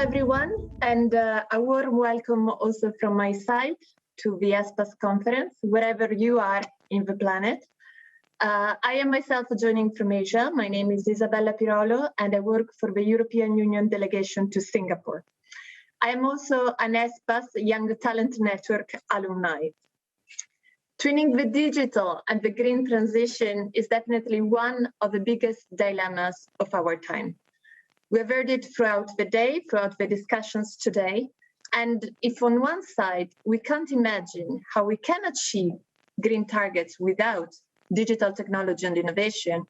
everyone, and a warm welcome also from my side to the ESPAS conference, wherever you are in the planet. I am myself joining from Asia. My name is Isabella Pirolo, and I work for the European Union Delegation to Singapore. I am also an ESPAS Young Talent Network alumni. Twinning the digital and the green transition is definitely one of the biggest dilemmas of our time. We've heard it throughout the day, throughout the discussions today. And if on one side, we can't imagine how we can achieve green targets without digital technology and innovation,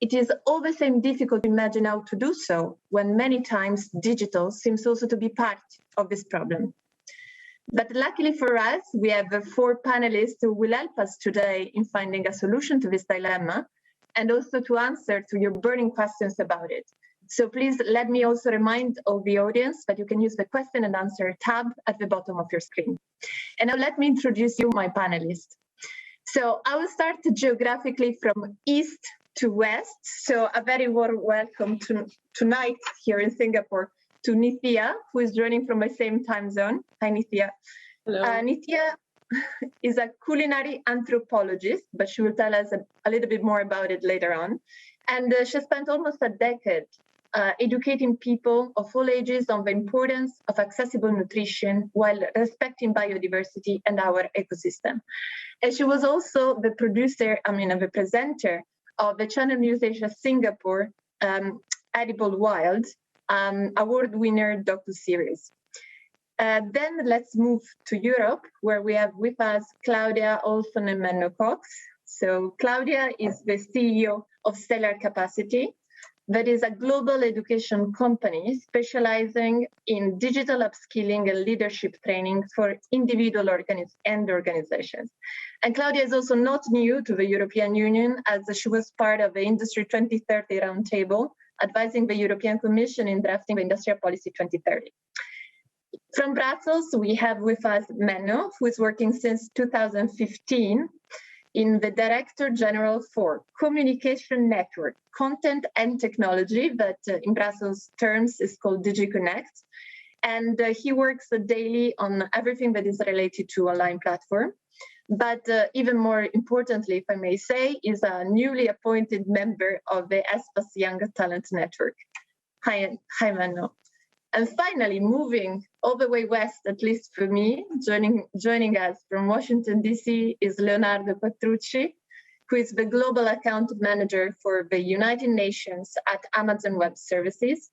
it is all the same difficult to imagine how to do so when many times digital seems also to be part of this problem. But luckily for us, we have 4 panelists who will help us today in finding a solution to this dilemma and also to answer to your burning questions about it. So please let me also remind all the audience that you can use the question and answer tab at the bottom of your screen. And now let me introduce you, my panelists. So I will start geographically from east to west. So a very warm welcome tonight here in Singapore to Nithiya, who is joining from my same time zone. Hi, Nithiya. Hello. Nithiya is a culinary anthropologist, but she will tell us a little bit more about it later on. And she spent almost a decade educating people of all ages on the importance of accessible nutrition while respecting biodiversity and our ecosystem. And she was also the the presenter of the Channel News Asia Singapore Edible Wild award winner docu-series. Then let's move to Europe, where we have with us Claudia, Olsson, and Menno. So Claudia is the CEO of Stellar Capacity. That is a global education company specializing in digital upskilling and leadership training for individual and organizations. And Claudia is also not new to the European Union, as she was part of the Industry 2030 Roundtable, advising the European Commission in drafting the Industrial Policy 2030. From Brussels, we have with us Menno, who is working since 2015 in the Director General for Communication Network, Content and Technology, that in Brussels terms is called CNECT. And he works daily on everything that is related to online platform. But even more importantly, if I may say, is a newly appointed member of the ESPAS Young Talent Network. Hi Menno. And finally, moving all the way west, at least for me, joining us from Washington, D.C. is Leonardo Petrucci, who is the Global Account Manager for the United Nations at Amazon Web Services.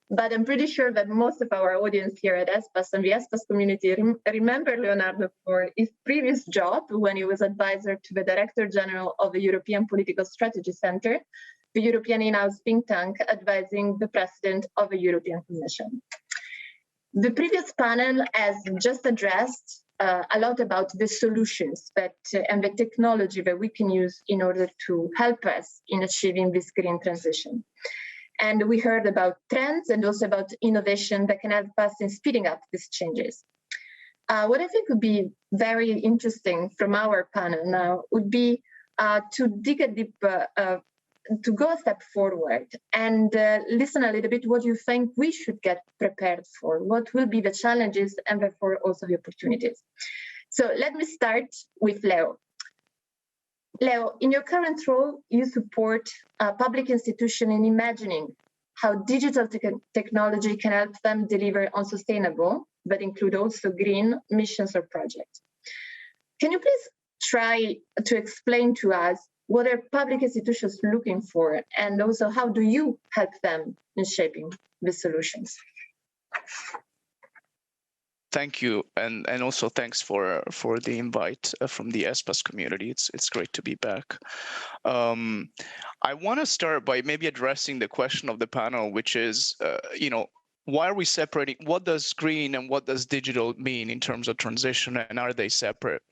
But I'm pretty sure that most of our audience here at ESPAS and the ESPAS community remember Leonardo for his previous job when he was advisor to the Director General of the European Political Strategy Center, the European in-house think tank advising the President of the European Commission. The previous panel has just addressed a lot about the solutions and the technology that we can use in order to help us in achieving this green transition. And we heard about trends and also about innovation that can help us in speeding up these changes. What I think would be very interesting from our panel now would be to dig a deep to go a step forward and listen a little bit what you think we should get prepared for, what will be the challenges and therefore also the opportunities. So let me start with Leo. Leo, in your current role, you support a public institution in imagining how digital technology can help them deliver on sustainable, but include also green missions or projects. Can you please try to explain to us what are public institutions looking for, and also how do you help them in shaping the solutions? Thank you, and also thanks for the invite from the ESPAS community. It's great to be back. I want to start by maybe addressing the question of the panel, which is, why are we separating? What does green and what does digital mean in terms of transition, and are they separate?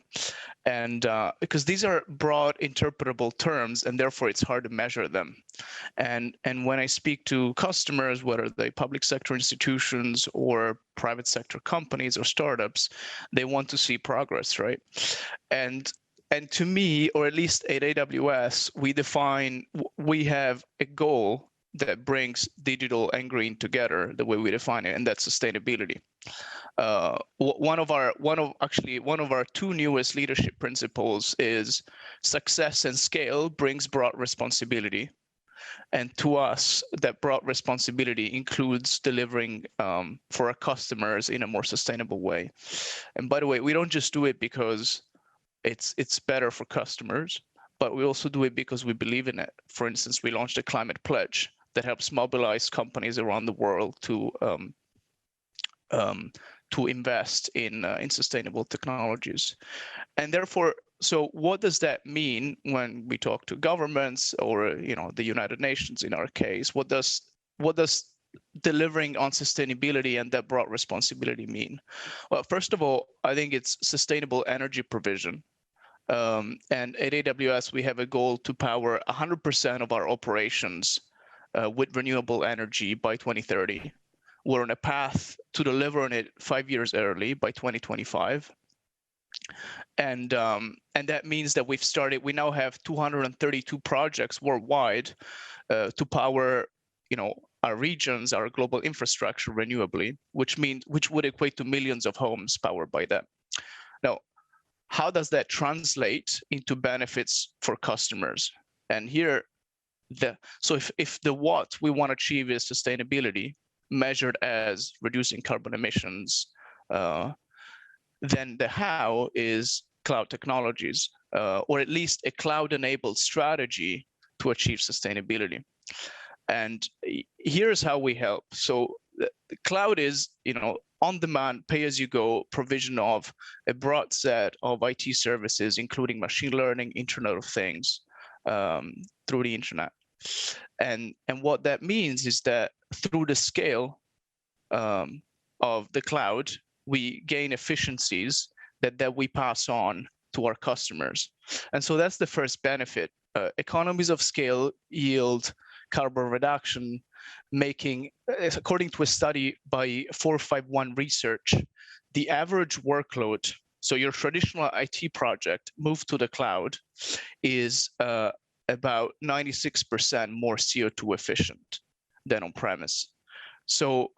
And because these are broad interpretable terms, and therefore it's hard to measure them. And when I speak to customers, whether they public sector institutions or private sector companies or startups, they want to see progress, right? And to me, or at least at AWS, we have a goal that brings digital and green together the way we define it, and that's sustainability. One of our two newest leadership principles is success and scale brings broad responsibility. And to us, that broad responsibility includes delivering for our customers in a more sustainable way. And by the way, we don't just do it because it's better for customers, but we also do it because we believe in it. For instance, we launched a climate pledge that helps mobilize companies around the world to invest in sustainable technologies. And therefore, so what does that mean when we talk to governments or the United Nations in our case? What does delivering on sustainability and that broad responsibility mean? Well, first of all, I think it's sustainable energy provision. And at AWS, we have a goal to power 100% of our operations with renewable energy by 2030. We're on a path to deliver on it 5 years early by 2025. And that means that we now have 232 projects worldwide to power, our regions, our global infrastructure renewably, which would equate to millions of homes powered by that. Now, how does that translate into benefits for customers? And here, so if the what we want to achieve is sustainability, measured as reducing carbon emissions, then the how is cloud technologies, or at least a cloud-enabled strategy to achieve sustainability. And here's how we help. So the cloud is, on-demand, pay-as-you-go provision of a broad set of IT services, including machine learning, Internet of Things, through the internet. And what that means is that through the scale of the cloud, we gain efficiencies that we pass on to our customers. And so that's the first benefit. Economies of scale yield carbon reduction, making, according to a study by 451 Research, the average workload, so your traditional IT project moved to the cloud, is about 96% more CO2 efficient than on-premise. So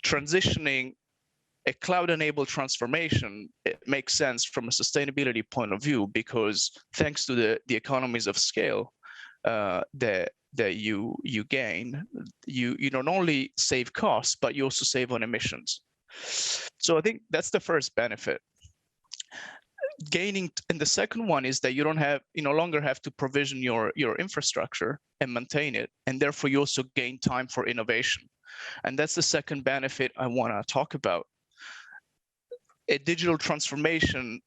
transitioning a cloud-enabled transformation, it makes sense from a sustainability point of view, because thanks to the economies of scale that you gain, you not only save costs, but you also save on emissions. So I think that's the first benefit. And the second one is that you no longer have to provision your infrastructure and maintain it, and therefore you also gain time for innovation. And that's the second benefit I want to talk about. A digital transformation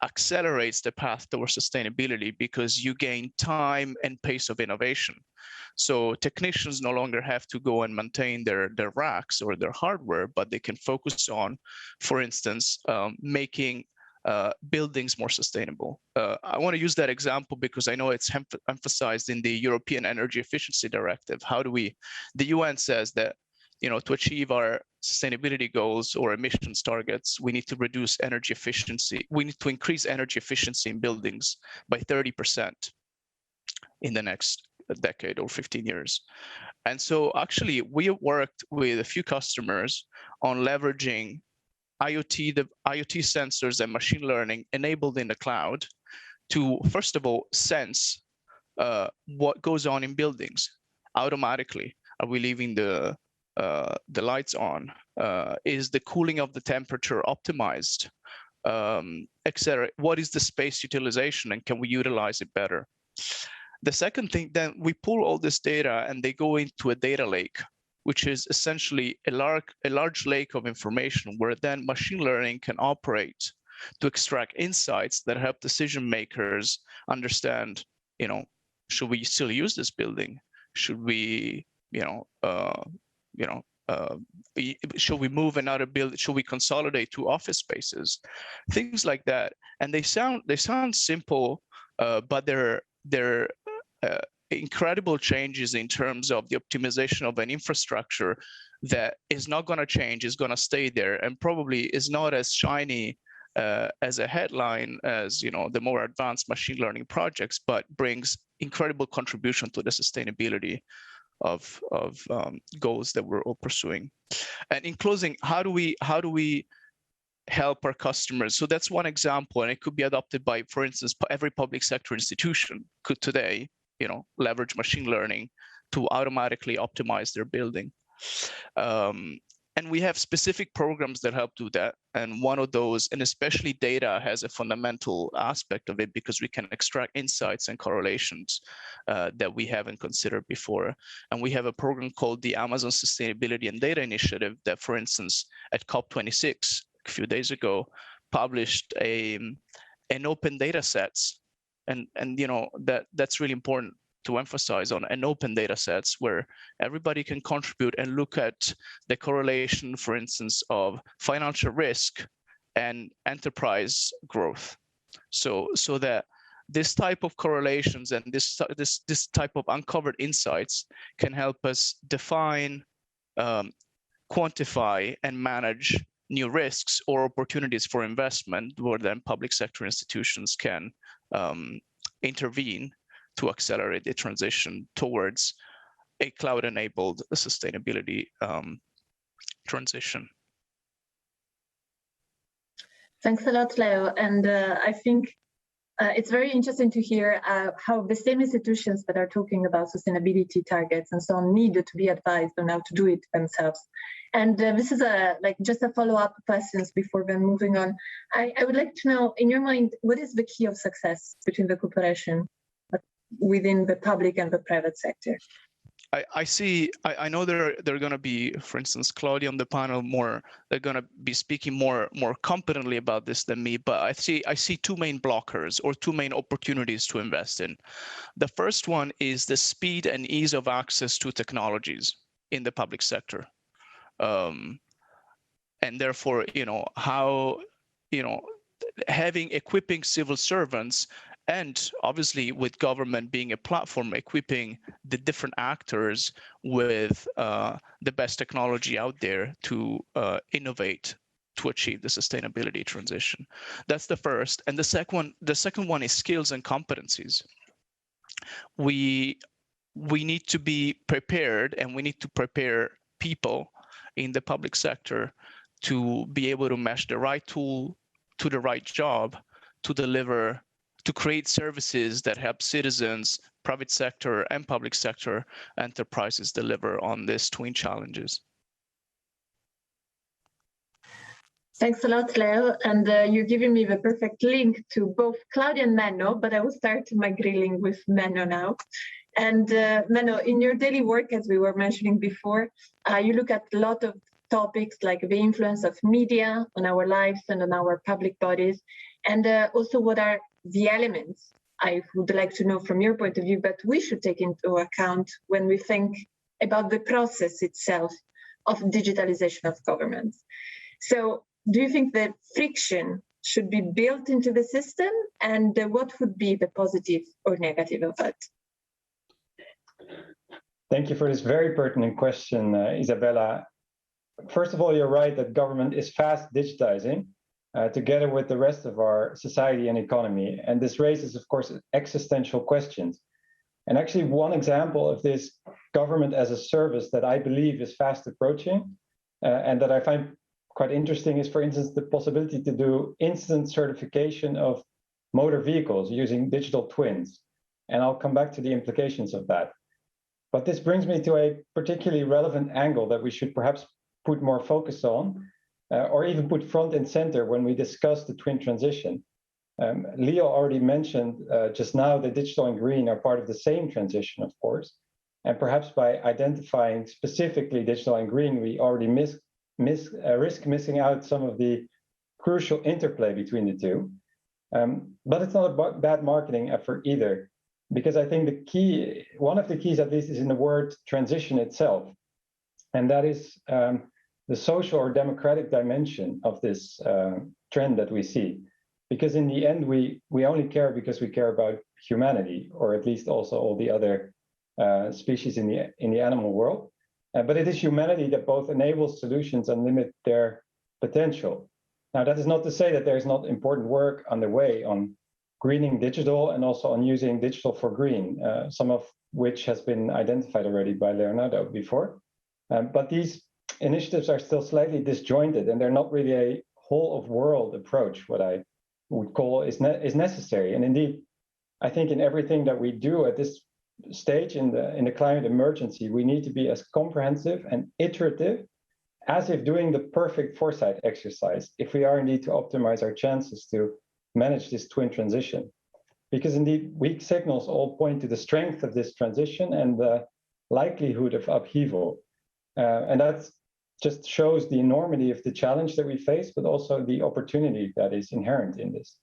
accelerates the path towards sustainability because you gain time and pace of innovation. So technicians no longer have to go and maintain their racks or their hardware, but they can focus on, for instance, making buildings more sustainable. I want to use that example because I know it's emphasized in the European Energy Efficiency Directive. The UN says that, to achieve our sustainability goals or emissions targets, we need to reduce energy efficiency. We need to increase energy efficiency in buildings by 30% in the next decade or 15 years. And so actually we worked with a few customers on leveraging the IoT sensors and machine learning enabled in the cloud to, first of all, sense what goes on in buildings automatically. Are we leaving the lights on? Is the cooling of the temperature optimized? Etc. What is the space utilization, and can we utilize it better? The second thing, then we pull all this data and they go into a data lake, which is essentially a large lake of information where then machine learning can operate to extract insights that help decision makers understand, should we still use this building? Should we, should we move another building? Should we consolidate two office spaces? Things like that. And they sound simple, but they're incredible changes in terms of the optimization of an infrastructure that is not going to change, is going to stay there, and probably is not as shiny as a headline as the more advanced machine learning projects, but brings incredible contribution to the sustainability goals that we're all pursuing. And in closing, how do we help our customers? So that's one example, and it could be adopted by, for instance, every public sector institution could today, leverage machine learning to automatically optimize their building. And we have specific programs that help do that. And one of those, and especially data, has a fundamental aspect of it because we can extract insights and correlations that we haven't considered before. And we have a program called the Amazon Sustainability and Data Initiative that, for instance, at COP26 a few days ago, published an open data sets. And that's really important to emphasize on, an open data sets where everybody can contribute and look at the correlation, for instance, of financial risk and enterprise growth. So that this type of correlations and this type of uncovered insights can help us define, quantify, and manage new risks or opportunities for investment, where then public sector institutions can intervene to accelerate the transition towards a cloud-enabled sustainability transition. Thanks a lot, Leo. And I think it's very interesting to hear how the same institutions that are talking about sustainability targets and so on need to be advised on how to do it themselves. And this is just a follow-up questions before we're moving on. I would like to know, in your mind, what is the key of success between the cooperation within the public and the private sector? I know there are going to be, for instance, Claudia on the panel they're going to be speaking more competently about this than me, but I see two main blockers or two main opportunities to invest in. The first one is the speed and ease of access to technologies in the public sector. And therefore, equipping civil servants, and obviously with government being a platform, equipping the different actors with the best technology out there to innovate to achieve the sustainability transition. That's the first. And the second one is skills and competencies. We need to be prepared, and we need to prepare people in the public sector to be able to match the right tool to the right job to create services that help citizens, private sector and public sector enterprises deliver on these twin challenges. Thanks a lot, Leo. And you're giving me the perfect link to both Claudia and Menno, but I will start my grilling with Menno now. And Menno, in your daily work, as we were mentioning before, you look at a lot of topics like the influence of media on our lives and on our public bodies, and also what are the elements, I would like to know from your point of view, but we should take into account when we think about the process itself of digitalization of governments. So do you think that friction should be built into the system, and what would be the positive or negative of it? Thank you for this very pertinent question, Isabella. First of all, you're right that government is fast digitizing together with the rest of our society and economy. And this raises, of course, existential questions. And actually, one example of this government as a service that I believe is fast approaching and that I find quite interesting is, for instance, the possibility to do instant certification of motor vehicles using digital twins. And I'll come back to the implications of that. But this brings me to a particularly relevant angle that we should perhaps put more focus on, or even put front and center when we discuss the twin transition. Leo already mentioned just now that digital and green are part of the same transition, of course. And perhaps by identifying specifically digital and green, we already risk missing out some of the crucial interplay between the two. But it's not a bad marketing effort either, because I think one of the keys at least is in the word transition itself. And that is the social or democratic dimension of this trend that we see. Because in the end, we only care because we care about humanity, or at least also all the other species in the animal world. But it is humanity that both enables solutions and limit their potential. Now, that is not to say that there's not important work underway on greening digital and also on using digital for green. Some of which has been identified already by Leonardo before. But these initiatives are still slightly disjointed, and they're not really a whole of world approach, what I would call is necessary. And indeed, I think in everything that we do at this stage in the climate emergency, we need to be as comprehensive and iterative as if doing the perfect foresight exercise, if we are indeed to optimize our chances to manage this twin transition. Because indeed, weak signals all point to the strength of this transition and the likelihood of upheaval. And that just shows the enormity of the challenge that we face, but also the opportunity that is inherent in this.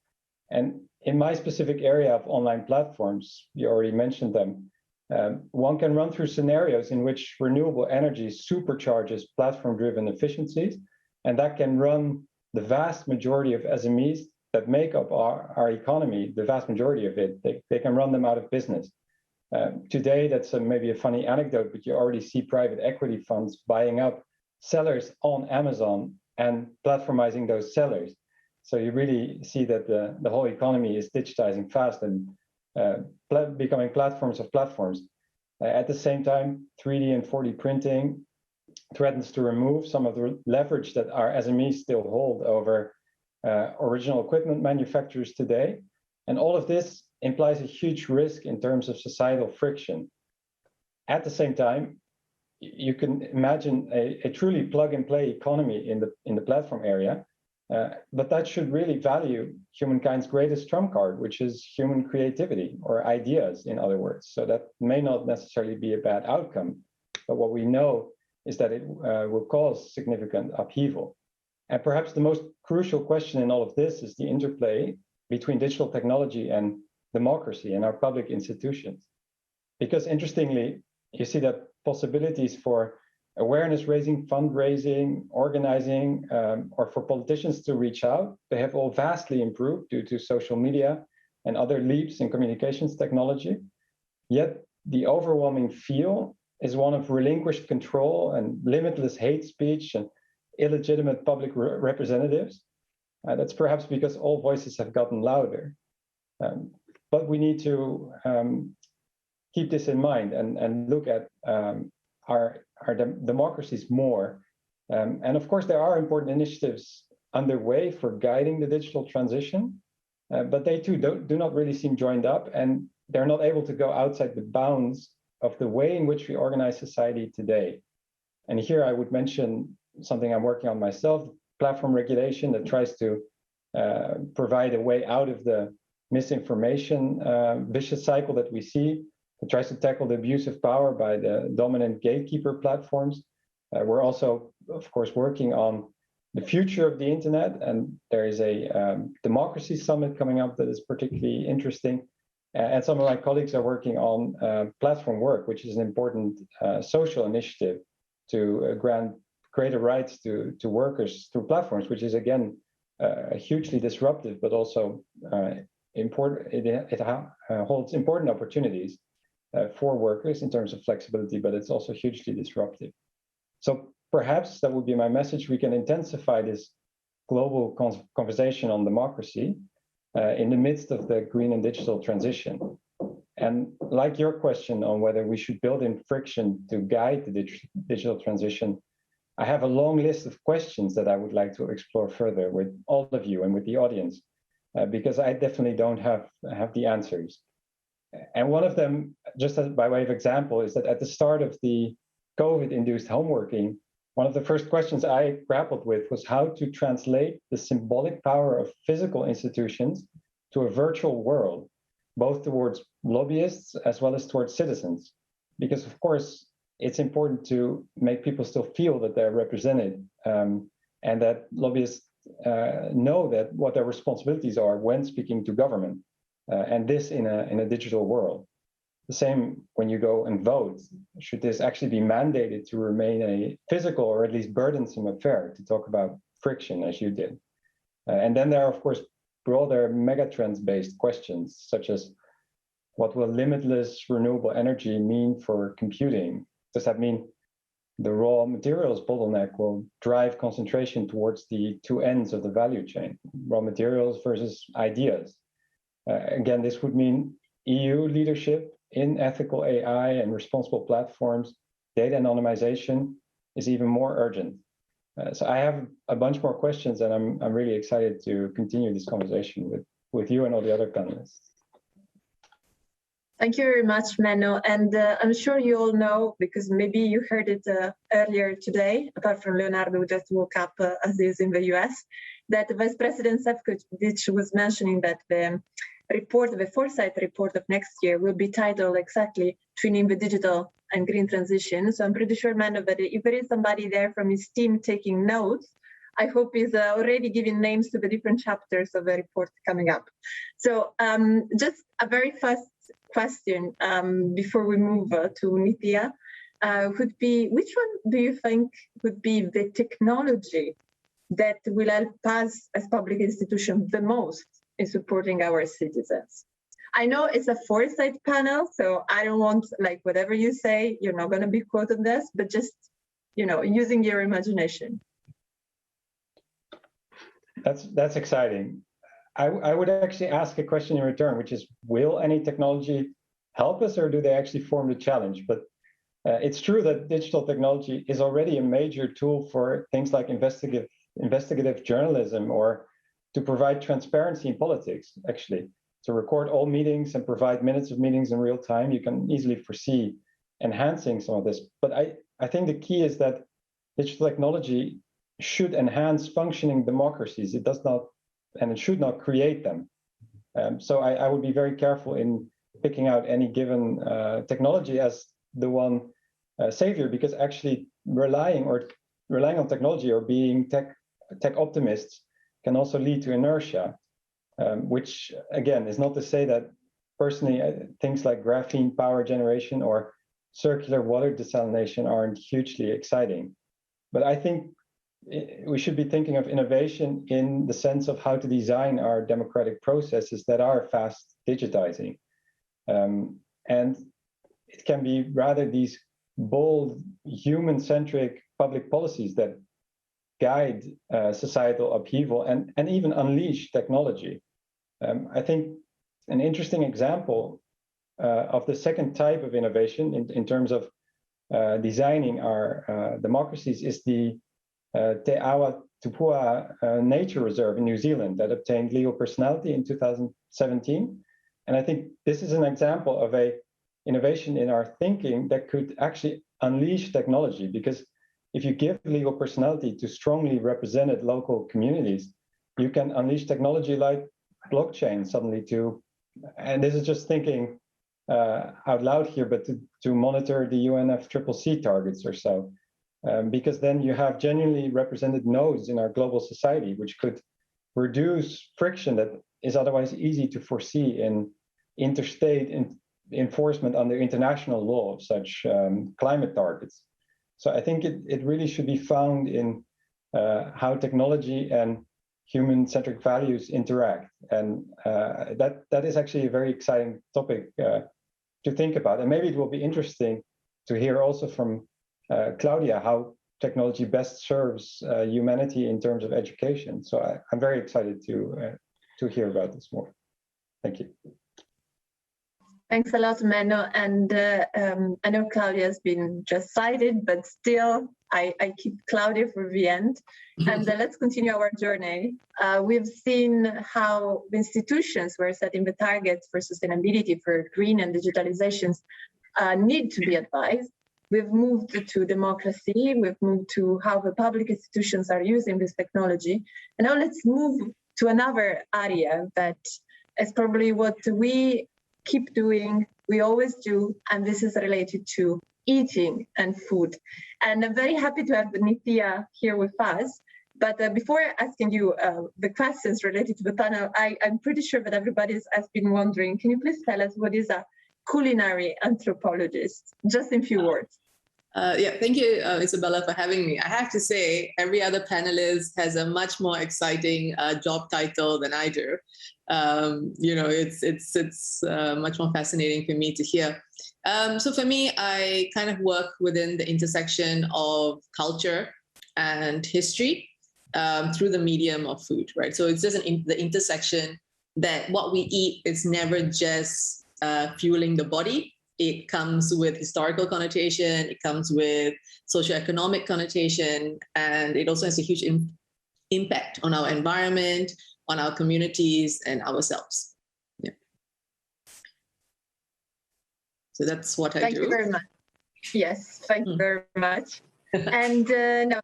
And in my specific area of online platforms, you already mentioned them, one can run through scenarios in which renewable energy supercharges platform-driven efficiencies, and that can run the vast majority of SMEs that make up our economy, the vast majority of it, they can run them out of business. Today, that's maybe a funny anecdote, but you already see private equity funds buying up sellers on Amazon and platformizing those sellers. So you really see that the whole economy is digitizing fast and becoming platforms of platforms. At the same time, 3D and 4D printing threatens to remove some of the leverage that our SMEs still hold over original equipment manufacturers today. And all of this implies a huge risk in terms of societal friction. At the same time, you can imagine a truly plug-and-play economy in the platform area, but that should really value humankind's greatest trump card, which is human creativity, or ideas, in other words. So that may not necessarily be a bad outcome, but what we know is that it will cause significant upheaval. And perhaps the most crucial question in all of this is the interplay between digital technology and democracy and our public institutions. Because interestingly, you see that possibilities for awareness raising, fundraising, organizing, or for politicians to reach out, they have all vastly improved due to social media and other leaps in communications technology. Yet the overwhelming feel is one of relinquished control and limitless hate speech and illegitimate public representatives. That's perhaps because all voices have gotten louder. But we need to keep this in mind and look at our democracies more. And of course, there are important initiatives underway for guiding the digital transition, but they too do not really seem joined up, and they're not able to go outside the bounds of the way in which we organize society today. And here I would mention something I'm working on myself, platform regulation that tries to provide a way out of the misinformation vicious cycle that we see. It tries to tackle the abuse of power by the dominant gatekeeper platforms. We're also, of course, working on the future of the internet, and there is a democracy summit coming up that is particularly interesting. And some of my colleagues are working on platform work, which is an important social initiative to grant greater rights to workers through platforms, which is again hugely disruptive, but also important. It holds important opportunities for workers in terms of flexibility, but it's also hugely disruptive. So perhaps that would be my message. We can intensify this global conversation on democracy in the midst of the green and digital transition. And like your question on whether we should build in friction to guide the digital transition, I have a long list of questions that I would like to explore further with all of you and with the audience, because I definitely don't have the answers. And one of them, just as by way of example, is that at the start of the COVID-induced homeworking, one of the first questions I grappled with was how to translate the symbolic power of physical institutions to a virtual world, both towards lobbyists as well as towards citizens. Because of course, it's important to make people still feel that they're represented, and that lobbyists know that what their responsibilities are when speaking to government. And this in a digital world. The same when you go and vote. Should this actually be mandated to remain a physical or at least burdensome affair, to talk about friction as you did? And then there are, of course, broader megatrends-based questions, such as what will limitless renewable energy mean for computing? Does that mean the raw materials bottleneck will drive concentration towards the two ends of the value chain, raw materials versus ideas? Again, this would mean EU leadership in ethical AI and responsible platforms, data anonymization is even more urgent. So I have a bunch more questions, and I'm really excited to continue this conversation with you and all the other panelists. Thank you very much, Menno. And I'm sure you all know, because maybe you heard it earlier today, apart from Leonardo, who just woke up as is in the US, that Vice President Šefčovič was mentioning that the report, the foresight report of next year, will be titled exactly Twinning the Digital and Green Transition. So I'm pretty sure, Menno, that if there is somebody there from his team taking notes, I hope he's already giving names to the different chapters of the report coming up. So just a very fast question before we move to Nithiya would be, which one do you think would be the technology that will help us as public institutions the most in supporting our citizens? I know it's a foresight panel, so I don't want, like, whatever you say, you're not going to be quoted this, but just, you know, using your imagination. That's exciting. I would actually ask a question in return, which is, will any technology help us, or do they actually form the challenge? But it's true that digital technology is already a major tool for things like investigative journalism, or to provide transparency in politics, actually. To record all meetings and provide minutes of meetings in real time, you can easily foresee enhancing some of this. But I think the key is that digital technology should enhance functioning democracies. It does not, and it should not create them. So I would be very careful in picking out any given technology as the one savior, because actually relying on technology or being tech optimists can also lead to inertia, which again is not to say that personally things like graphene power generation or circular water desalination aren't hugely exciting. But I think we should be thinking of innovation in the sense of how to design our democratic processes that are fast digitizing. And it can be rather these bold, human-centric public policies that guide societal upheaval and even unleash technology. I think an interesting example of the second type of innovation in terms of designing our democracies is the Te Awa Tupua Nature Reserve in New Zealand that obtained legal personality in 2017. And I think this is an example of a innovation in our thinking that could actually unleash technology, because if you give legal personality to strongly represented local communities, you can unleash technology like blockchain suddenly to, and this is just thinking out loud here, but to monitor the UNFCCC targets or so. Because then you have genuinely represented nodes in our global society, which could reduce friction that is otherwise easy to foresee in interstate enforcement under international law of such climate targets. So I think it really should be found in how technology and human-centric values interact. And that is actually a very exciting topic to think about. And maybe it will be interesting to hear also from Claudia how technology best serves humanity in terms of education. So I'm very excited to hear about this more. Thank you. Thanks a lot, Menno. And I know Claudia has been just cited, but still I keep Claudia for the end. And let's continue our journey. We've seen how the institutions were setting the targets for sustainability, for green and digitalizations need to be advised. We've moved to democracy. We've moved to how the public institutions are using this technology. And now let's move to another area that is probably what we keep doing, we always do, and this is related to eating and food. And I'm very happy to have Nithiya here with us. But before asking you the questions related to the panel, I'm pretty sure that everybody has been wondering, can you please tell us what is a culinary anthropologist? Just in a few words. Yeah, thank you, Isabella, for having me. I have to say, every other panelist has a much more exciting job title than I do. You know, it's much more fascinating for me to hear. So for me, I kind of work within the intersection of culture and history through the medium of food, right? So it's just the intersection that what we eat is never just fueling the body, it comes with historical connotation, it comes with socioeconomic connotation, and it also has a huge impact on our environment, on our communities, and ourselves. Yeah. So that's what I do. Thank you very much. Yes, thank you very much. And now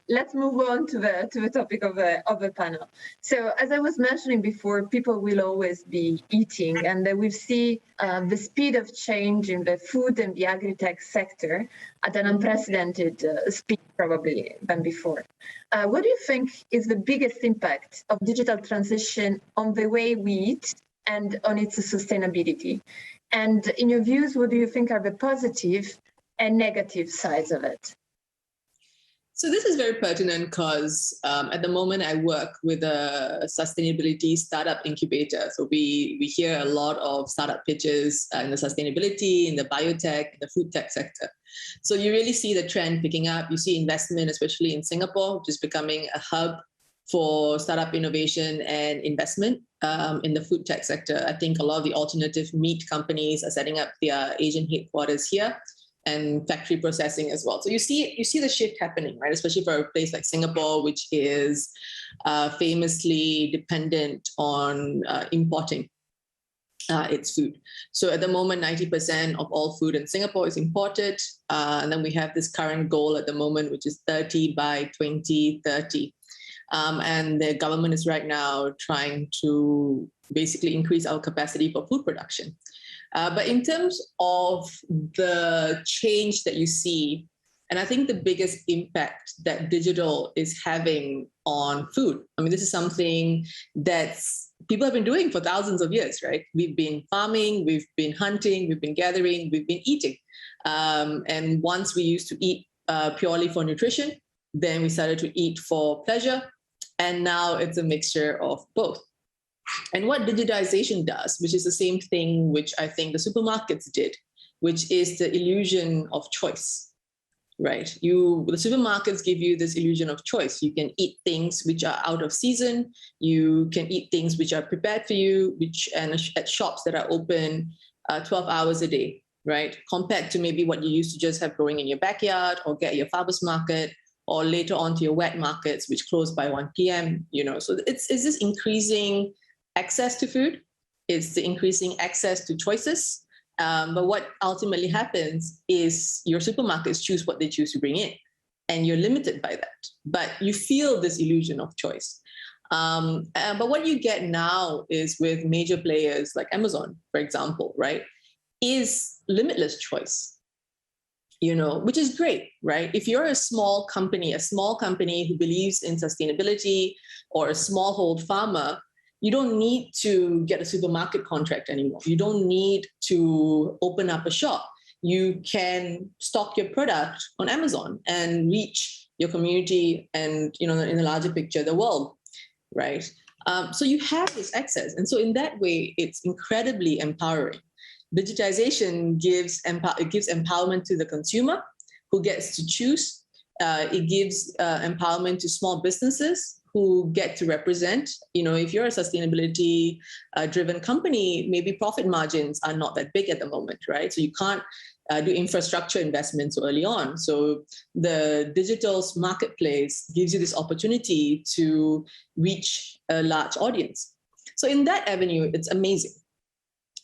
let's move on to the topic of the panel. So as I was mentioning before, people will always be eating, and we see the speed of change in the food and the agri-tech sector at an unprecedented speed probably than before. What do you think is the biggest impact of digital transition on the way we eat and on its sustainability? And in your views, what do you think are the positive and negative sides of it? So this is very pertinent because at the moment I work with a sustainability startup incubator. So we hear a lot of startup pitches in the sustainability, in the biotech, in the food tech sector. So you really see the trend picking up. You see investment, especially in Singapore, which is becoming a hub for startup innovation and investment in the food tech sector. I think a lot of the alternative meat companies are setting up their Asian headquarters here, and factory processing as well. So you see the shift happening, right? Especially for a place like Singapore, which is famously dependent on importing its food. So at the moment, 90% of all food in Singapore is imported. And then we have this current goal at the moment, which is 30 by 2030. And the government is right now trying to basically increase our capacity for food production. But in terms of the change that you see, and I think the biggest impact that digital is having on food, I mean, this is something that people have been doing for thousands of years, right? We've been farming, we've been hunting, we've been gathering, we've been eating. And once we used to eat purely for nutrition, then we started to eat for pleasure. And now it's a mixture of both. And what digitization does, which is the same thing which I think the supermarkets did, which is the illusion of choice, right? The supermarkets give you this illusion of choice. You can eat things which are out of season. You can eat things which are prepared for you, and at shops that are open 12 hours a day, right? Compared to maybe what you used to just have growing in your backyard or get at your farmer's market, or later on to your wet markets, which close by 1 p.m. So it's this increasing access to food, it's the increasing access to choices. But what ultimately happens is your supermarkets choose what they choose to bring in, and you're limited by that. But you feel this illusion of choice. But what you get now is with major players like Amazon, for example, right, is limitless choice, which is great, right? If you're a small company who believes in sustainability, or a smallhold farmer, you don't need to get a supermarket contract anymore. You don't need to open up a shop. You can stock your product on Amazon and reach your community and, in the larger picture, the world, right? So you have this access. And so in that way, it's incredibly empowering. Digitization gives empowerment to the consumer who gets to choose. It gives empowerment to small businesses who get to represent. If you're a sustainability driven company, maybe profit margins are not that big at the moment, right? So you can't do infrastructure investments early on. So the digital marketplace gives you this opportunity to reach a large audience. So in that avenue, it's amazing.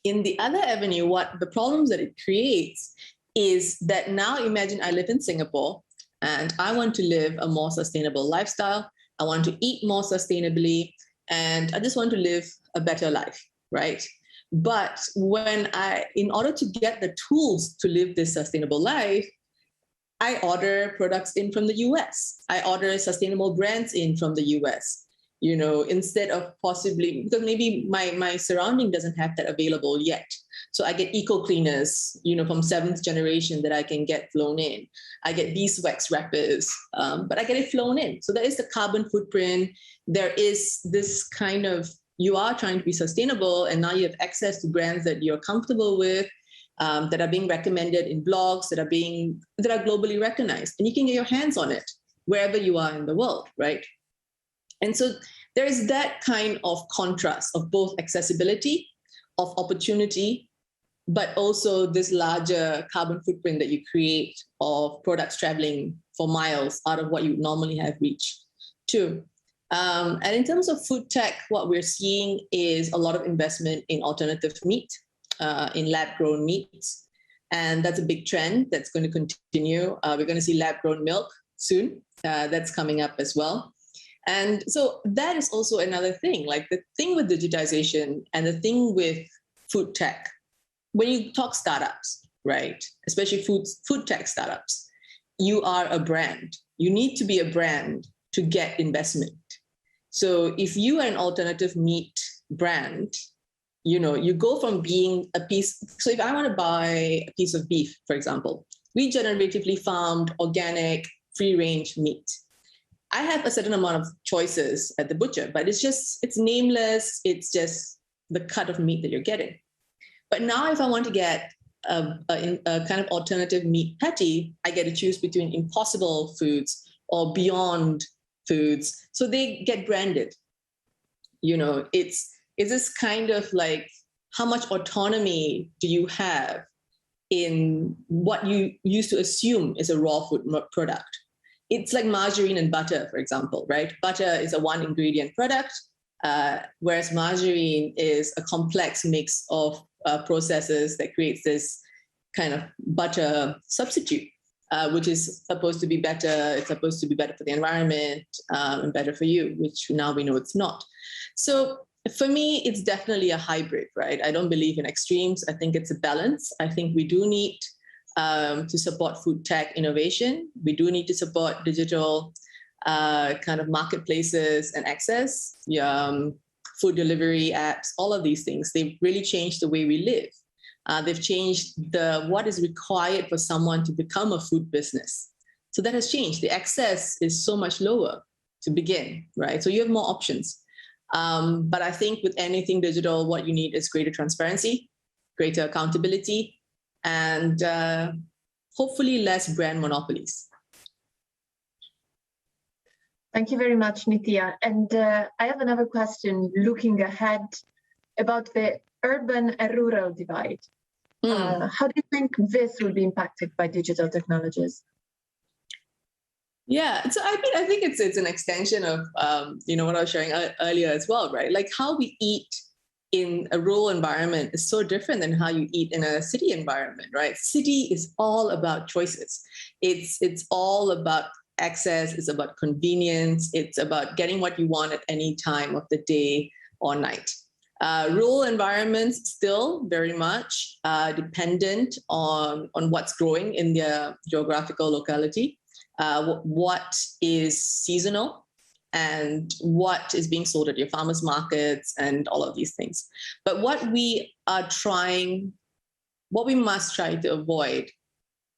In the other avenue, what the problems that it creates is that now imagine I live in Singapore and I want to live a more sustainable lifestyle. I want to eat more sustainably, and I just want to live a better life, right? But in order to get the tools to live this sustainable life, I order products in from the US. I order sustainable brands in from the US, instead of possibly, because maybe my surrounding doesn't have that available yet. So I get eco cleaners, from 7th generation that I can get flown in. I get beeswax wrappers, but I get it flown in. So there is the carbon footprint. There is this kind of, you are trying to be sustainable, and now you have access to brands that you're comfortable with, that are being recommended in blogs, that are globally recognized, and you can get your hands on it wherever you are in the world, right? And so there is that kind of contrast of both accessibility, of opportunity, but also this larger carbon footprint that you create of products traveling for miles out of what you normally have reached too. And in terms of food tech, what we're seeing is a lot of investment in alternative meat, in lab-grown meats. And that's a big trend that's going to continue. We're going to see lab-grown milk soon. That's coming up as well. And so that is also another thing, like the thing with digitization and the thing with food tech. When you talk startups, right, especially food tech startups, you are a brand. You need to be a brand to get investment. So if you are an alternative meat brand, you go from being a piece. So if I want to buy a piece of beef, for example, regeneratively farmed, organic, free-range meat. I have a certain amount of choices at the butcher, but it's nameless. It's just the cut of meat that you're getting. But now if I want to get a kind of alternative meat patty, I get to choose between Impossible Foods or Beyond Foods. So they get branded. It's this kind of like, how much autonomy do you have in what you used to assume is a raw food product? It's like margarine and butter, for example, right? Butter is a one ingredient product, whereas margarine is a complex mix of processes that creates this kind of butter substitute, which is supposed to be better. It's supposed to be better for the environment and better for you, which now we know it's not. So for me, it's definitely a hybrid, right? I don't believe in extremes. I think it's a balance. I think we do need to support food tech innovation. We do need to support digital kind of marketplaces and access, food delivery apps, all of these things. They've really changed the way we live. They've changed what is required for someone to become a food business. So that has changed. The access is so much lower to begin, right? So you have more options. But I think with anything digital, what you need is greater transparency, greater accountability, and hopefully less brand monopolies. Thank you very much, Nithiya. And I have another question looking ahead about the urban and rural divide. How do you think this will be impacted by digital technologies? Yeah, so I think it's an extension of what I was sharing earlier as well, right? Like how we eat in a rural environment is so different than how you eat in a city environment, right? City is all about choices. It's all about access. It's about convenience. It's about getting what you want at any time of the day or night. Rural environments still very much dependent on what's growing in their geographical locality. What is seasonal and what is being sold at your farmers markets and all of these things. But what we must try to avoid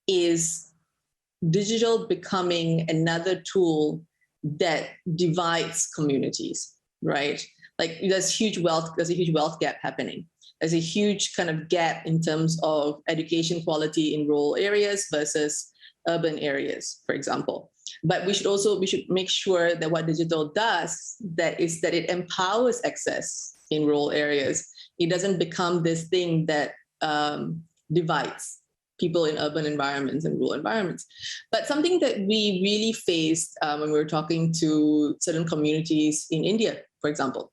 is digital becoming another tool that divides communities, right? Like there's a huge wealth gap happening. There's a huge kind of gap in terms of education quality in rural areas versus urban areas, for example. But we should make sure that what digital does that it empowers access in rural areas. It doesn't become this thing that divides people in urban environments and rural environments. But something that we really faced when we were talking to certain communities in India, for example.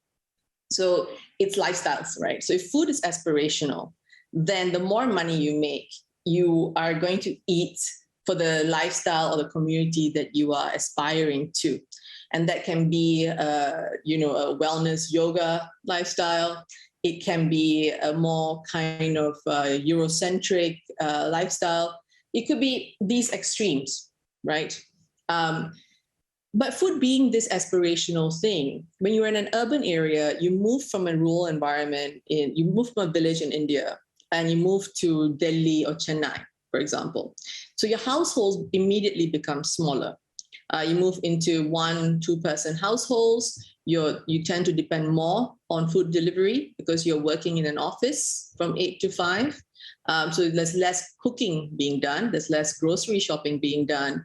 So it's lifestyles, right? So if food is aspirational, then the more money you make, you are going to eat for the lifestyle or the community that you are aspiring to. And that can be, a wellness yoga lifestyle. It can be a more kind of Eurocentric lifestyle. It could be these extremes, right? But food being this aspirational thing, when you're in an urban area, you move from a rural environment, you move from a village in India, and you move to Delhi or Chennai, for example. So your households immediately become smaller. You move into 1-2 person households. You tend to depend more on food delivery because you're working in an office from 8 to 5. So there's less cooking being done. There's less grocery shopping being done.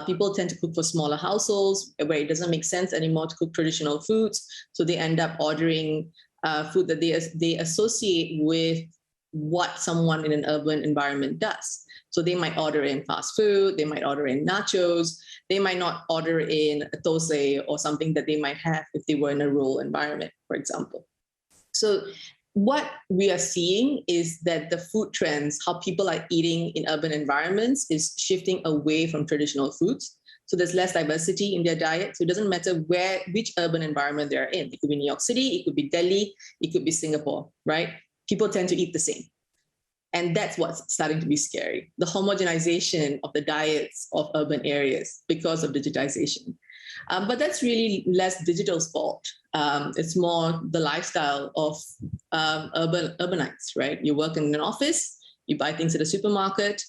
People tend to cook for smaller households where it doesn't make sense anymore to cook traditional foods. So they end up ordering food that they associate with what someone in an urban environment does. So they might order in fast food, they might order in nachos, they might not order in a thosai or something that they might have if they were in a rural environment, for example. So what we are seeing is that the food trends, how people are eating in urban environments, is shifting away from traditional foods. So there's less diversity in their diet. So it doesn't matter which urban environment they're in. It could be New York City, it could be Delhi, it could be Singapore, right? People tend to eat the same. And that's what's starting to be scary, the homogenization of the diets of urban areas because of digitization. But that's really less digital's fault. It's more the lifestyle of urbanites, right? You work in an office, you buy things at a supermarket,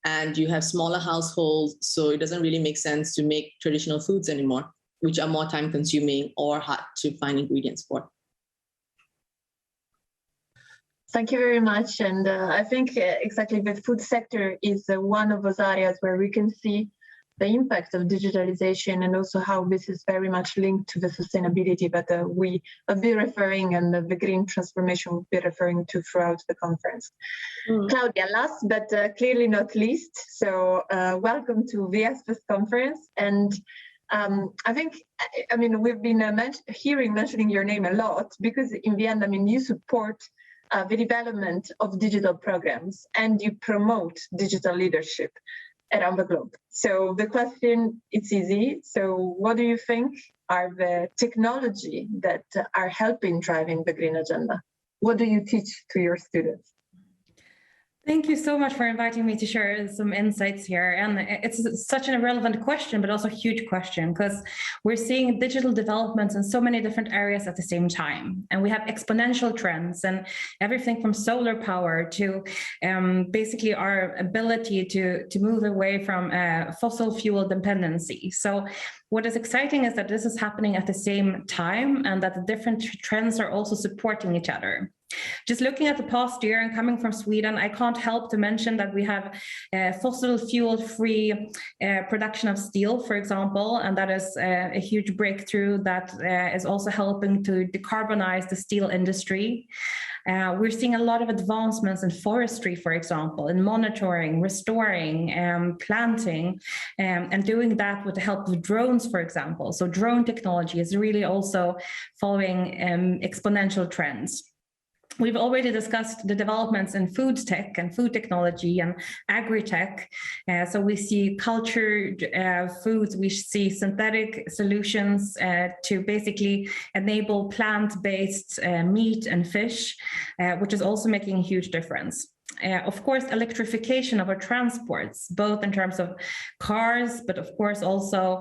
and you have smaller households. So it doesn't really make sense to make traditional foods anymore, which are more time consuming or hard to find ingredients for. Thank you very much. And I think exactly the food sector is one of those areas where we can see the impact of digitalization and also how this is very much linked to the sustainability that we will be referring and the green transformation we'll be referring to throughout the conference. Claudia, last but clearly not least, so welcome to the ESPAS conference. And I think, I mean, we've been mentioning your name a lot because in the end, I mean, you support the development of digital programs and you promote digital leadership around the globe. So the question, it's easy. So what do you think are the technology that are helping driving the green agenda? What do you teach to your students? Thank you so much for inviting me to share some insights here. And it's such an irrelevant question, but also a huge question, because we're seeing digital developments in so many different areas at the same time. And we have exponential trends and everything from solar power to basically our ability to move away from fossil fuel dependency. So what is exciting is that this is happening at the same time and that the different trends are also supporting each other. Just looking at the past year and coming from Sweden, I can't help to mention that we have fossil fuel-free production of steel, for example, and that is a huge breakthrough that is also helping to decarbonize the steel industry. We're seeing a lot of advancements in forestry, for example, in monitoring, restoring, planting, and doing that with the help of drones, for example. So drone technology is really also following exponential trends. We've already discussed the developments in food tech and food technology and agri-tech. So we see cultured foods, we see synthetic solutions to basically enable plant-based meat and fish, which is also making a huge difference. Of course, electrification of our transports, both in terms of cars, but of course also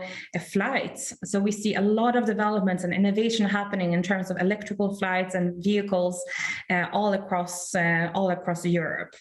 flights. So we see a lot of developments and innovation happening in terms of electrical flights and vehicles all across Europe.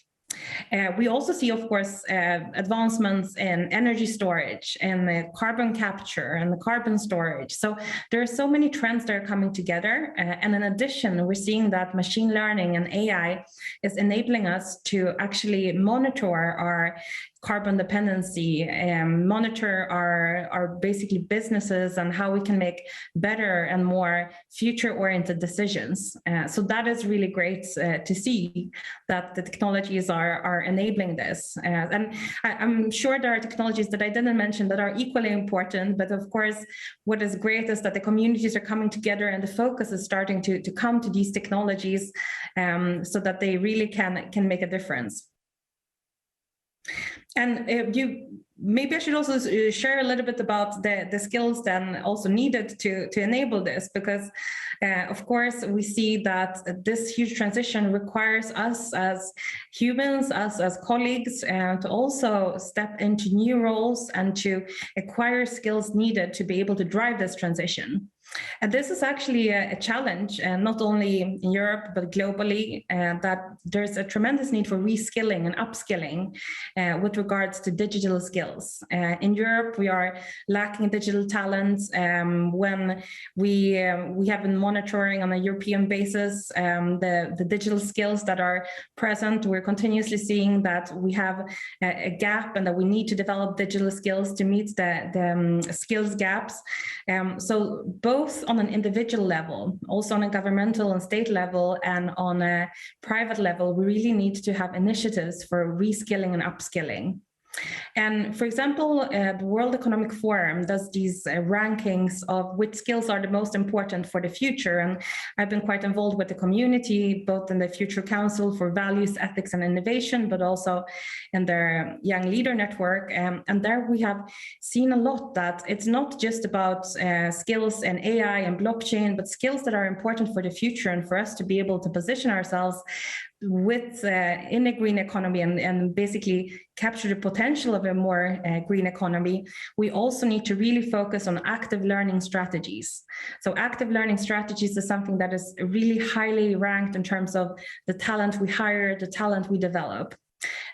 We also see, of course, advancements in energy storage and carbon capture and the carbon storage. So there are so many trends that are coming together. And in addition, we're seeing that machine learning and AI is enabling us to actually monitor our carbon dependency and monitor our basically businesses and how we can make better and more future-oriented decisions. So that is really great to see that the technologies are enabling this. And I'm sure there are technologies that I didn't mention that are equally important, but of course, what is great is that the communities are coming together and the focus is starting to come to these technologies so that they really can make a difference. And maybe I should also share a little bit about the skills then also needed to enable this, because of course we see that this huge transition requires us as humans, us as colleagues, to also step into new roles and to acquire skills needed to be able to drive this transition. And this is actually a challenge, not only in Europe, but globally, that there's a tremendous need for reskilling and upskilling with regards to digital skills. In Europe, we are lacking digital talents. When we have been monitoring on a European basis the digital skills that are present, we're continuously seeing that we have a gap and that we need to develop digital skills to meet the skills gaps. So both both on an individual level, also on a governmental and state level, and on a private level, we really need to have initiatives for reskilling and upskilling. And for example, the World Economic Forum does these rankings of which skills are the most important for the future. And I've been quite involved with the community, both in the Future Council for Values, Ethics and Innovation, but also in their Young Leader Network. And there we have seen a lot that it's not just about skills in AI and blockchain, but skills that are important for the future and for us to be able to position ourselves with in a green economy and basically capture the potential of a more green economy. We also need to really focus on active learning strategies. So active learning strategies is something that is really highly ranked in terms of the talent we hire, the talent we develop.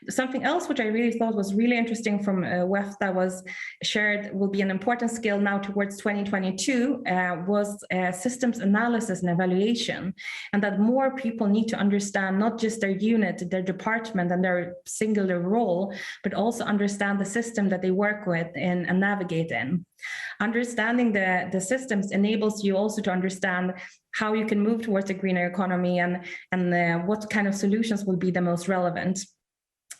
Something else which I really thought was really interesting from WEF that was shared will be an important skill now towards 2022 was systems analysis and evaluation, and that more people need to understand not just their unit, their department and their singular role, but also understand the system that they work with and navigate in. Understanding the systems enables you also to understand how you can move towards a greener economy and what kind of solutions will be the most relevant.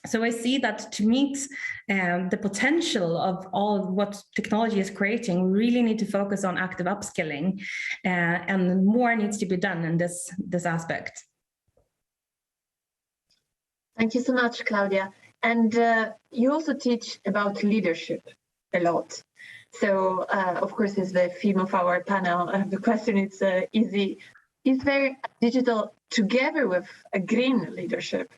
So I see that to meet the potential of all what technology is creating, we really need to focus on active upskilling, and more needs to be done in this aspect. Thank you so much, Claudia. And you also teach about leadership a lot. So, of course, it's the theme of our panel. The question is easy. Is there digital together with a green leadership?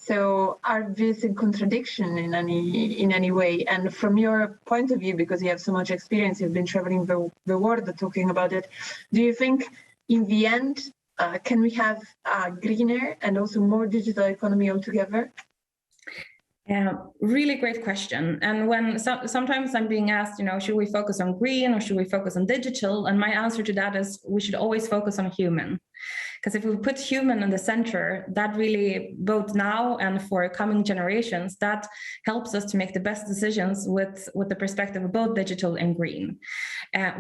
So are these in contradiction in any way? And from your point of view, because you have so much experience, you've been traveling the world talking about it, do you think in the end, can we have a greener and also more digital economy altogether? Yeah, really great question. And when sometimes I'm being asked, should we focus on green or should we focus on digital? And my answer to that is we should always focus on human. Because if we put human in the center, that really, both now and for coming generations, that helps us to make the best decisions with the perspective of both digital and green.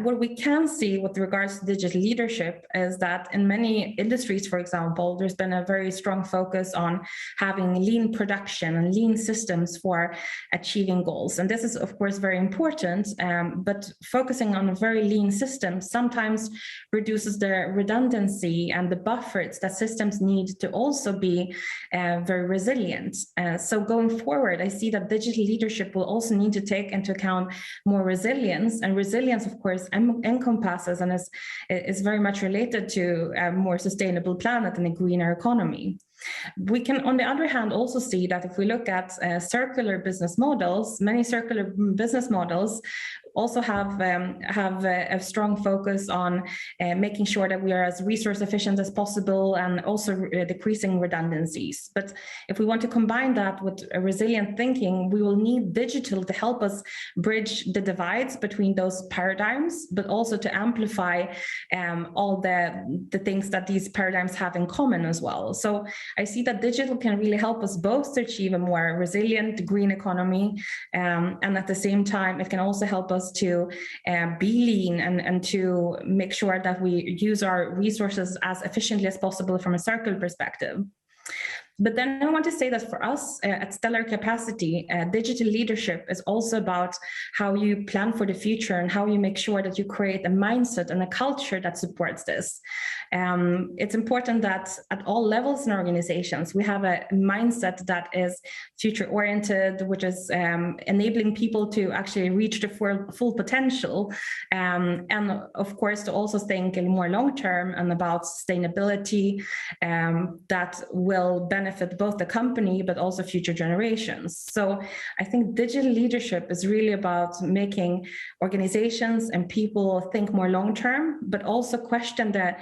What we can see with regards to digital leadership is that in many industries, for example, there's been a very strong focus on having lean production and lean systems for achieving goals. And this is, of course, very important, but focusing on a very lean system sometimes reduces the redundancy and the buffers that systems need to also be very resilient. So going forward, I see that digital leadership will also need to take into account more resilience, and resilience, of course, encompasses and is very much related to a more sustainable planet and a greener economy. We can, on the other hand, also see that if we look at circular business models, many circular business models also have a strong focus on making sure that we are as resource efficient as possible and also decreasing redundancies. But if we want to combine that with a resilient thinking, we will need digital to help us bridge the divides between those paradigms, but also to amplify all the things that these paradigms have in common as well. So I see that digital can really help us both to achieve a more resilient green economy, and at the same time, it can also help us to be lean and to make sure that we use our resources as efficiently as possible from a circular perspective. But then I want to say that for us at Stellar Capacity, digital leadership is also about how you plan for the future and how you make sure that you create a mindset and a culture that supports this. It's important that at all levels in organizations, we have a mindset that is future-oriented, which is enabling people to actually reach the full potential. And of course, to also think more long-term and about sustainability that will benefit both the company, but also future generations. So I think digital leadership is really about making organizations and people think more long-term, but also question the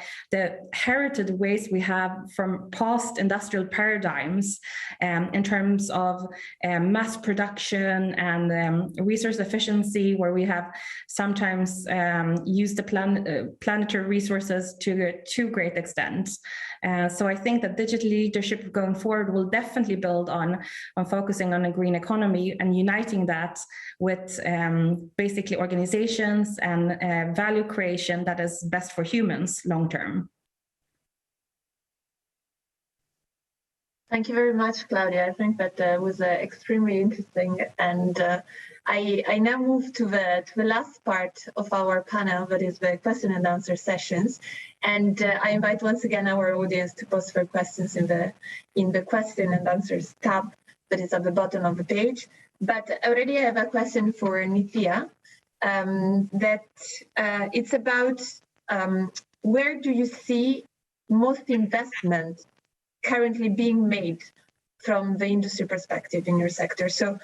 herited ways we have from past industrial paradigms in terms of mass production and resource efficiency, where we have sometimes used the planetary resources to a too great extent. So I think that digital leadership going forward will definitely build on focusing on a green economy and uniting that with basically organizations and value creation that is best for humans long term. Thank you very much, Claudia. I think that was extremely interesting. And I now move to the last part of our panel, that is the question and answer sessions. And I invite once again our audience to post for questions in the question and answers tab that is at the bottom of the page. But already I have a question for Nithiya, that it's about where do you see most investment currently being made from the industry perspective in your sector? So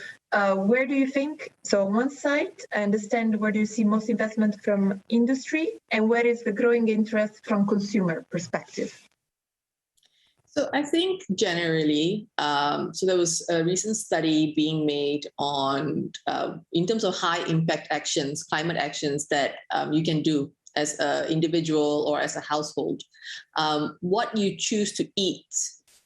where do you think, so on one side, I understand where do you see most investment from industry, and where is the growing interest from consumer perspective? So I think generally, so there was a recent study being made on, in terms of high impact actions, climate actions that you can do as an individual or as a household. What you choose to eat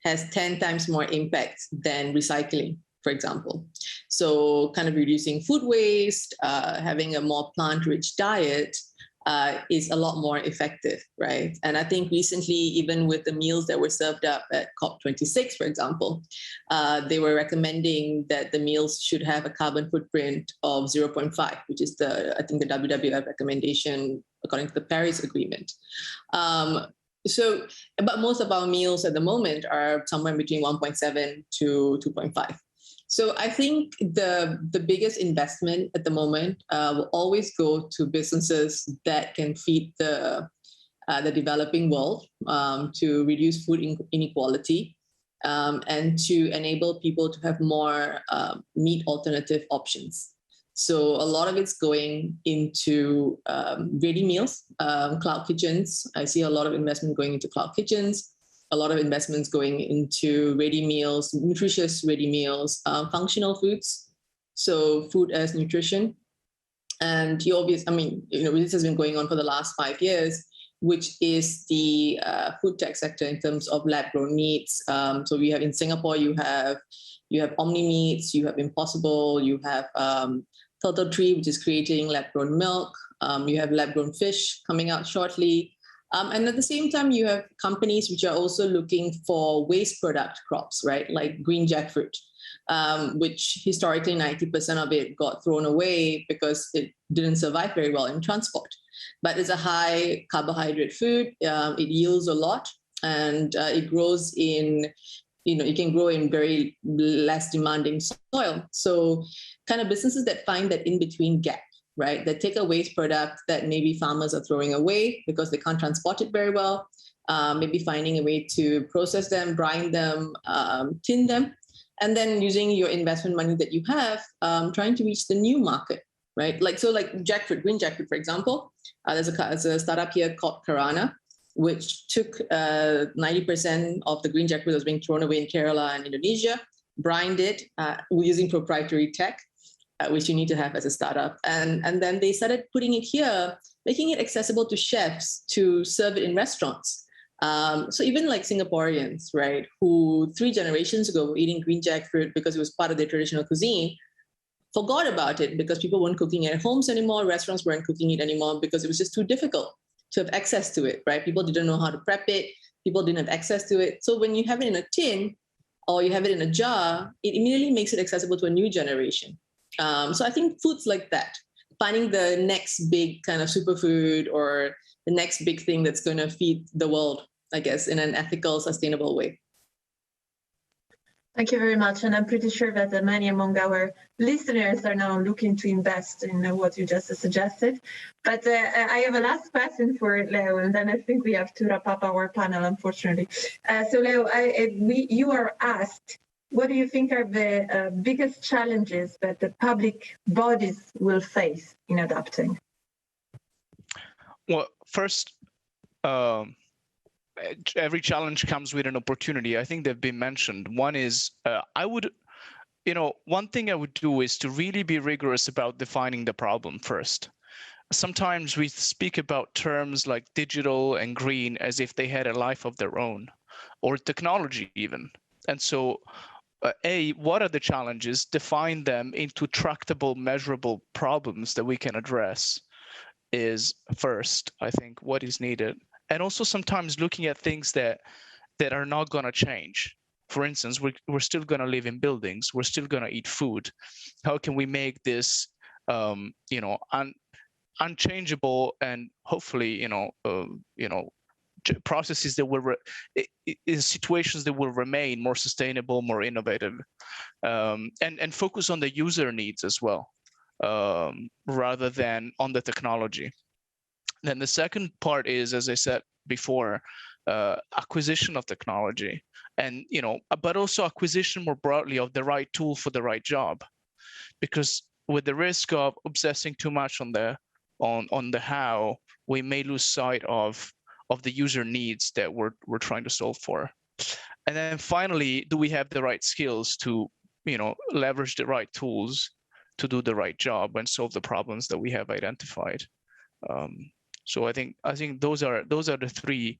has 10 times more impact than recycling, for example. So kind of reducing food waste, having a more plant-rich diet is a lot more effective, right? And I think recently, even with the meals that were served up at COP26, for example, they were recommending that the meals should have a carbon footprint of 0.5, which is I think the WWF recommendation according to the Paris Agreement. But most of our meals at the moment are somewhere between 1.7 to 2.5. So I think the biggest investment at the moment will always go to businesses that can feed the developing world, to reduce food inequality, and to enable people to have more meat alternative options. So a lot of it's going into ready meals, cloud kitchens. I see a lot of investment going into cloud kitchens, a lot of investments going into ready meals, nutritious ready meals, functional foods, so food as nutrition. And this has been going on for the last 5 years, which is the food tech sector in terms of lab-grown meats. So we have in Singapore, you have Omni Meats, you have Impossible, you have Turtle Tree, which is creating lab-grown milk. You have lab-grown fish coming out shortly. And at the same time, you have companies which are also looking for waste product crops, right? Like green jackfruit, which historically 90% of it got thrown away because it didn't survive very well in transport. But it's a high carbohydrate food. It yields a lot, and it grows in, it can grow in very less demanding soil. So kind of businesses that find that in-between gap, right? That take a waste product that maybe farmers are throwing away because they can't transport it very well, maybe finding a way to process them, brine them, tin them, and then using your investment money that you have, trying to reach the new market, right? Like jackfruit, green jackfruit, for example. There's a startup here called Karana, which took 90% of the green jackfruit that was being thrown away in Kerala and Indonesia, brined it using proprietary tech, which you need to have as a startup. And then they started putting it here, making it accessible to chefs to serve it in restaurants. So even like Singaporeans, right, who 3 generations ago were eating green jackfruit because it was part of their traditional cuisine, forgot about it because people weren't cooking it at homes anymore, restaurants weren't cooking it anymore because it was just too difficult to have access to it, right? People didn't know how to prep it, people didn't have access to it. So when you have it in a tin or you have it in a jar, it immediately makes it accessible to a new generation. So I think foods like that, finding the next big kind of superfood or the next big thing that's going to feed the world, I guess, in an ethical, sustainable way. Thank you very much. And I'm pretty sure that many among our listeners are now looking to invest in what you just suggested. But I have a last question for Leo, and then I think we have to wrap up our panel, unfortunately. So Leo, you are asked, what do you think are the biggest challenges that the public bodies will face in adapting? Well, first, every challenge comes with an opportunity. I think they've been mentioned. One is, one thing I would do is to really be rigorous about defining the problem first. Sometimes we speak about terms like digital and green as if they had a life of their own, or technology even. And so, what are the challenges? Define them into tractable, measurable problems that we can address is first, I think, what is needed. And also sometimes looking at things that are not going to change. For instance, we're still going to live in buildings. We're still going to eat food. How can we make this, unchangeable and hopefully, processes that will in situations that will remain more sustainable, more innovative, and focus on the user needs as well, rather than on the technology. Then the second part is, as I said before, acquisition of technology, and but also acquisition more broadly of the right tool for the right job, because with the risk of obsessing too much on the how, we may lose sight of the user needs that we're trying to solve for. And then finally, do we have the right skills to leverage the right tools to do the right job and solve the problems that we have identified? So I think those are the three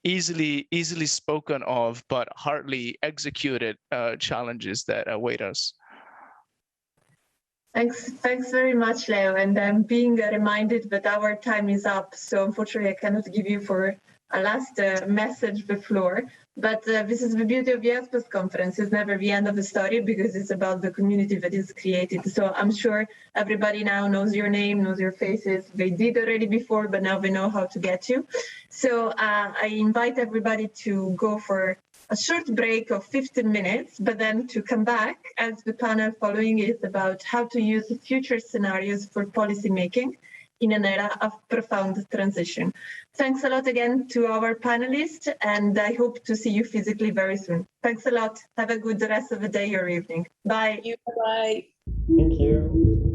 easily spoken of but hardly executed challenges that await us. Thanks very much, Leo. And I'm being reminded that our time is up. So unfortunately, I cannot give you for a last message the floor. But this is the beauty of the ESPAS conference. It's never the end of the story because it's about the community that is created. So I'm sure everybody now knows your name, knows your faces. They did already before, but now they know how to get you. So I invite everybody to go for a short break of 15 minutes, but then to come back as the panel following is about how to use future scenarios for policymaking in an era of profound transition. Thanks a lot again to our panelists, and I hope to see you physically very soon. Thanks a lot. Have a good rest of the day or evening. Bye. Bye. Thank you.